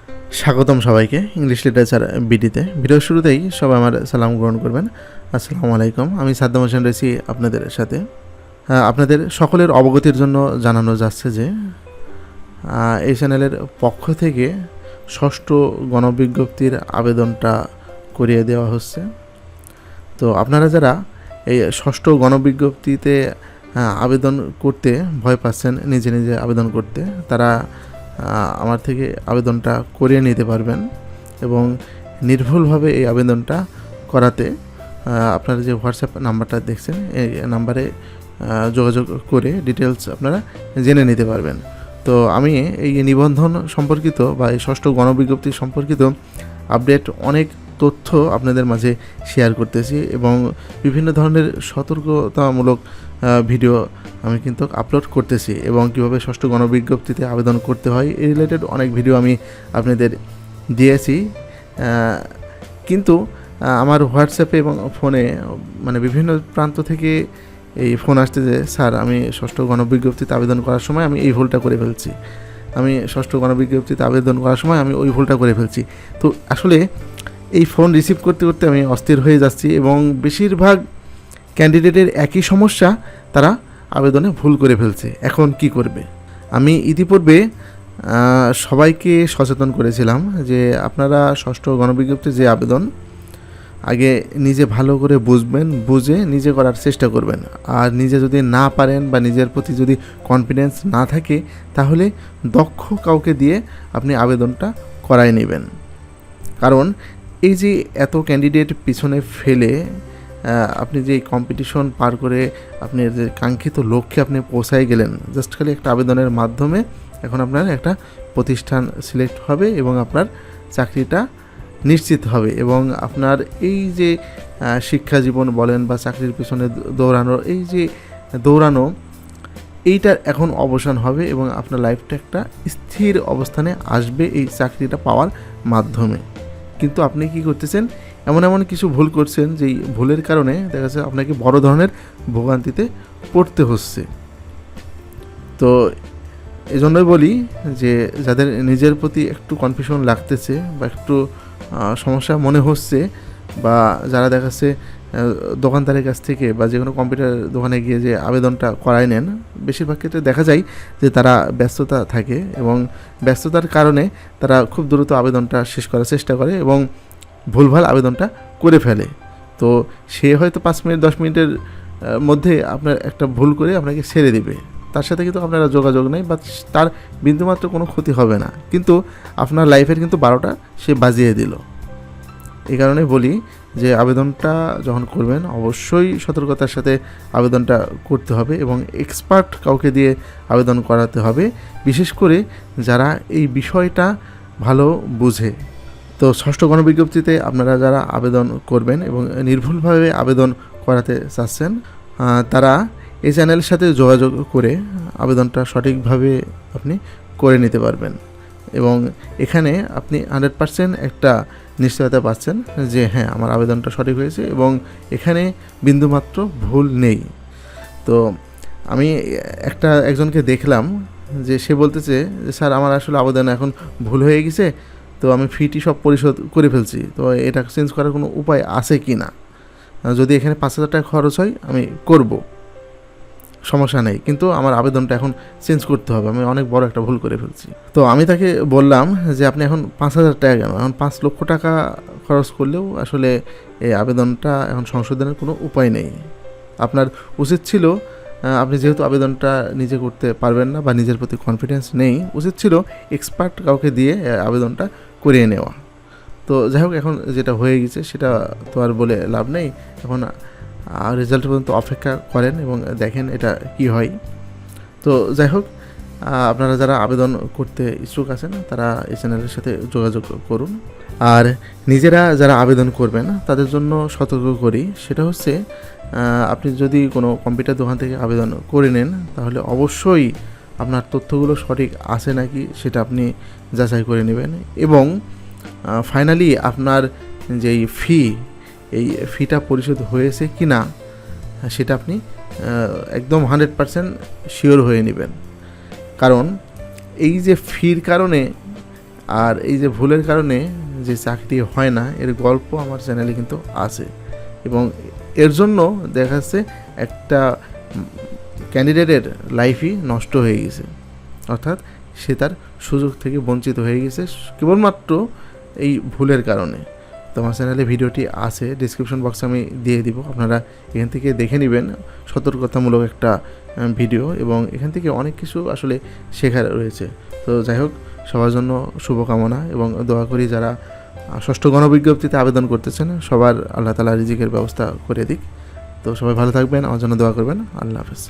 স্বাগতম সবাইকে English literature বিডিতে। ভিডিওর শুরুতেই সবাই আমার সালাম গ্রহণ করবেন। আসসালামু আলাইকুম। আমি সাদ্দাম হোসেন রয়েছি আপনাদের সাথে। আপনাদের সকলের অবগতির জন্য জানানো যাচ্ছে যে এই চ্যানেলের পক্ষ থেকে ষষ্ঠ গণবিজ্ঞপ্তির আবেদনটা করিয়ে দেওয়া হচ্ছে। তো আপনারা যারা এই ষষ্ঠ গণবিজ্ঞপ্তিতে আবেদন করতে ভয় পাচ্ছেন, নিজে নিজে আবেদন করতে, তারা আমার থেকে আবেদনটা করিয়ে নিতে পারবেন এবং নির্ভুলভাবে এই আবেদনটা করাতে আপনারা যে হোয়াটসঅ্যাপ নাম্বারটা দেখছেন এই নাম্বারে যোগাযোগ করে ডিটেলস আপনারা জেনে নিতে পারবেন। তো আমি এই নিবন্ধন সম্পর্কিত বা এই ষষ্ঠ গণবিজ্ঞপ্তি সম্পর্কিত আপডেট অনেক তথ্য আপনাদের মাঝে শেয়ার করতেছি এবং বিভিন্ন ধরনের সতর্কতামূলক ভিডিও আমি কিন্তু আপলোড করতেছি এবং কীভাবে ষষ্ঠ গণবিজ্ঞপ্তিতে আবেদন করতে হয় এই রিলেটেড অনেক ভিডিও আমি আপনাদের দিয়েছি। কিন্তু আমার হোয়াটসঅ্যাপে এবং ফোনে মানে বিভিন্ন প্রান্ত থেকে এই ফোন আসতে যে স্যার আমি ষষ্ঠ গণবিজ্ঞপ্তিতে আবেদন করার সময় আমি এই ভুলটা করে ফেলছি, আমি ষষ্ঠ গণবিজ্ঞপ্তিতে আবেদন করার সময় আমি ওই ভুলটা করে ফেলছি। তো আসলে এই ফোন রিসিভ করতে করতে আমি অস্থির হয়ে যাচ্ছি এবং বেশিরভাগ ক্যান্ডিডেটের একই সমস্যা, তারা আবেদনে ভুল করে ফেলছে। এখন কি করবে? আমি ইতিপূর্বে সবাইকে সচেতন করেছিলাম যে আপনারা ষষ্ঠ গণবিজ্ঞপ্তির যে আবেদন আগে নিজে ভালো করে বুঝবেন, বুঝে নিজে করার চেষ্টা করবেন। আর নিজে যদি না পারেন বা নিজের প্রতি যদি কনফিডেন্স না থাকে তাহলে দক্ষ কাউকে দিয়ে আপনি আবেদনটা করায় নেবেন। কারণ এই যে এত ক্যান্ডিডেট পিছনে ফেলে আপনি যে কম্পিটিশন পার করে আপনি যে কাঙ্ক্ষিত লক্ষ্যে আপনি পৌঁছায় গেলেন জাস্ট খালি একটা আবেদনের মাধ্যমে, এখন আপনার একটা প্রতিষ্ঠান সিলেক্ট হবে এবং আপনার চাকরিটা নিশ্চিত হবে এবং আপনার এই যে শিক্ষা জীবন বলেন বা চাকরির পিছনে দৌড়ানো এইটার এখন অবসান হবে এবং আপনার লাইফটা একটা স্থির অবস্থানে আসবে এই চাকরিটা পাওয়ার মাধ্যমে। কিন্তু আপনি কি করতেছেন, এমন কিছু ভুল করছেন যেই ভুলের কারণে দেখা যাচ্ছে আপনাকে বড় ধরনের ভোগান্তিতে পড়তে হচ্ছে। তো এজন্যই বলি যে যাদের নিজের প্রতি একটু কনফিউশন লাগতেছে বা একটু সমস্যা মনে হচ্ছে, বা যারা দেখাচ্ছে দোকানদারের কাছ থেকে বা যে কোনো কম্পিউটার দোকানে গিয়ে যে আবেদনটা করায় নেন, বেশিরভাগ ক্ষেত্রে দেখা যায় যে তারা ব্যস্ততা থাকে এবং ব্যস্ততার কারণে তারা খুব দ্রুত আবেদনটা শেষ করার চেষ্টা করে এবং ভুলভাল আবেদনটা করে ফেলে। তো সে হয়তো 5 মিনিট 10 মিনিটের মধ্যে আপনার একটা ভুল করে আপনাকে ছেড়ে দিবে, তার সাথে কিন্তু আপনারা যোগাযোগ নেই বা তার বিন্দুমাত্র কোনো ক্ষতি হবে না, কিন্তু আপনার লাইফের কিন্তু 12টা সে বাজিয়ে দিল। এই কারণে বলি যে আবেদনটা যখন করবেন অবশ্যই সতর্কতার সাথে আবেদনটা করতে হবে এবং এক্সপার্ট কাউকে দিয়ে আবেদন করাতে হবে, বিশেষ করে যারা এই বিষয়টা ভালো বুঝে। তো ষষ্ঠ গণবিজ্ঞপ্তিতে আপনারা যারা আবেদন করবেন এবং নির্ভুলভাবে আবেদন করাতে চাচ্ছেন, তারা এই চ্যানেলের সাথে যোগাযোগ করে আবেদনটা সঠিকভাবে আপনি করে নিতে পারবেন এবং এখানে আপনি 100% একটা নিশ্চয়তা পাচ্ছেন যে হ্যাঁ আমার আবেদনটা সঠিক হয়েছে এবং এখানে বিন্দুমাত্র ভুল নেই। তো আমি একজনকে দেখলাম যে সে বলতেছে যে স্যার আমার আসলে আবেদন এখন ভুল হয়ে গেছে, তো আমি ফিটি সব পরিশোধ করে ফেলছি, তো এটা চেঞ্জ করার কোনো উপায় আছে কি না? যদি এখানে 5,000 টাকা খরচ হয় আমি করব, সমস্যা নেই, কিন্তু আমার আবেদনটা এখন চেঞ্জ করতে হবে, আমি অনেক বড় একটা ভুল করে ফেলছি। তো আমি তাকে বললাম যে আপনি এখন 5,000 টাকা কেন, এখন 5 লক্ষ টাকা খরচ করলেও আসলে এই আবেদনটা এখন সংশোধনের কোনো উপায় নেই। আপনার উচিত ছিল, আপনি যেহেতু আবেদনটা নিজে করতে পারবেন না বা নিজের প্রতি কনফিডেন্স নেই, উচিত ছিল এক্সপার্ট কাউকে দিয়ে আবেদনটা করিয়ে নেওয়া। তো যাই হোক, এখন যেটা হয়ে গেছে সেটা তো আর বলে লাভ নেই, এখন রেজাল্ট পর্যন্ত অপেক্ষা করেন এবং দেখেন এটা কি হয়। তো যাই হোক, আপনারা যারা আবেদন করতে ইচ্ছুক আছেন তারা এই চ্যানেলের সাথে যোগাযোগ করুন। আর নিজেরা যারা আবেদন করবেন তাদের জন্য সতর্ক করি, সেটা হচ্ছে আপনি যদি কোনো কম্পিউটার দোকান থেকে আবেদন করে নেন তাহলে অবশ্যই আপনার তথ্যগুলো সঠিক আছে নাকি সেটা আপনি যাচাই করে নেবেন এবং ফাইনালি আপনার যেই এই ফিটা পরিশোধ হয়েছে কি না সেটা আপনি একদম 100% শিওর হয়ে নেবেন। কারণ এই যে ফির কারণে আর এই যে ভুলের কারণে যে চাকরি হয় না এর গল্প আমার চ্যানেলে কিন্তু আছে, এবং এর জন্য দেখা যাচ্ছে একটা ক্যান্ডিডেটের লাইফই নষ্ট হয়ে গেছে, অর্থাৎ সে তার সুযোগ থেকে বঞ্চিত হয়ে গেছে কেবলমাত্র এই ভুলের কারণে। তো আমার চ্যানেলে ভিডিওটি আছে, ডিসক্রিপশন বক্সে আমি দিয়ে দিব, আপনারা এখান থেকে দেখে নেবেন। সতর্কতামূলক একটা ভিডিও, এবং এখান থেকে অনেক কিছু আসলে শেখার রয়েছে। তো যাই হোক, সবার জন্য শুভকামনা, এবং দোয়া করি যারা ষষ্ঠ গণবিজ্ঞপ্তিতে আবেদন করতেছেন সবার আল্লাহ তাআলা রিজিকের ব্যবস্থা করে দিক। তো সবাই ভালো থাকবেন, আমার জন্য দোয়া করবেন। আল্লাহ হাফেজ।